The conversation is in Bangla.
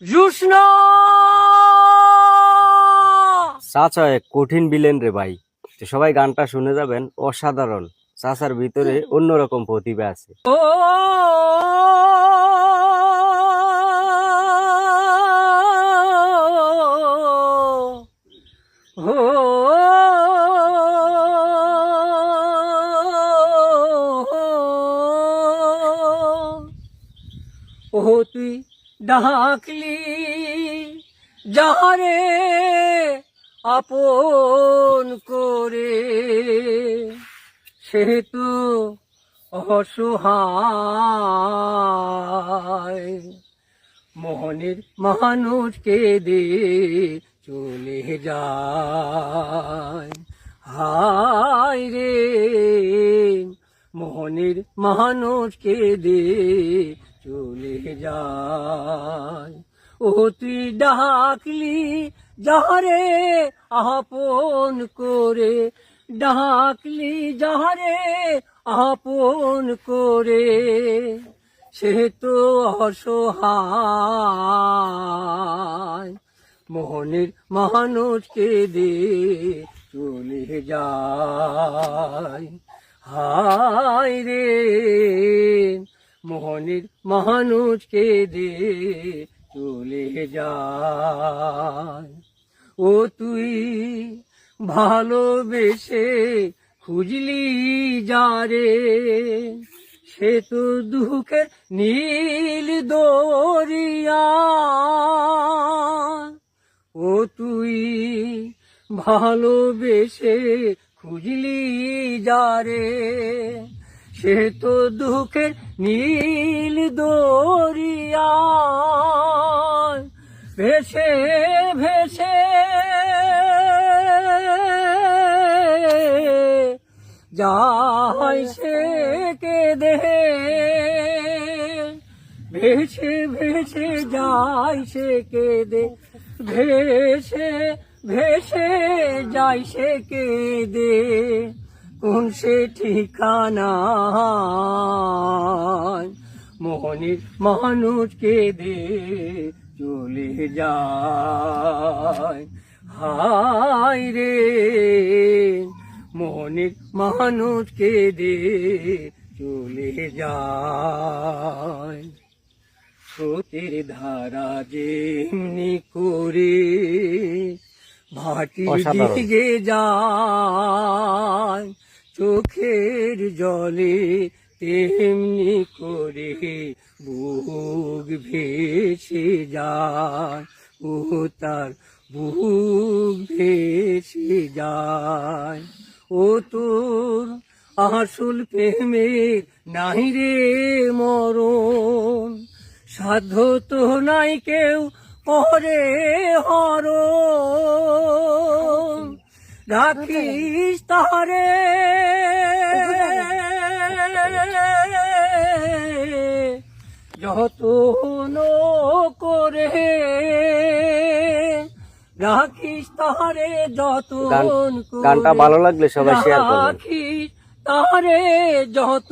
জুস্ন চাচা এক কঠিন বিলেন রে ভাই। তো সবাই গানটা শুনে যাবেন, অসাধারণ। চাচার ভিতরে অন্যরকম প্রতিভা আছে। ও ও তুই ডাকলি যারে আপন করে, সে তো অসহায়। মোহনের মানুষকে দে চলে যায়, হায় রে মোহনের মানুষকে দে চলে যায়। ও তুই ডাকলি যাহারে আপন করে, ডাকলি যাহারে আপন করে, সে তো অসহায়। মোহনের মানুষকে দে চলে যায়, হায় রে মোহনের মানুষকে দে চলে যায়। ও তুই ভালোবেসে খুঁজলি যারে, সে তো দুঃখের নীল দরিয়া। ও তুই ভালোবেসে খুঁজলি যারে, সে তো দুঃখের নীল দরিয়া। ভেসে ভেসে যাই সে কেঁদে, ভেসে ভেসে যাই সে কেঁদে, ভেসে ভেসে যাই সে কেঁদে। কোন সে ঠিকানা মোহনের মানুষকে দে চলে যায়, হায় রে মোহনের মানুষকে দে চলে যায়। স্রোতের ধারা যেমনি করে ভাটি অসাধারণ। দিকে যায়, চোখের জলে তেমনি করে বুক ভেসে যায়। ও তার বুক ভেসে যায়। ও তোর আসল প্রেমের নাই রে মরণ, সাধ্য তো নাই কেউ করে হরণ। রাখিস তারে যতন করে, রাখিস তারে যতন করে, গানটা ভালো লাগলে সবাই শেয়ার করবেন। রাখিস তারে যত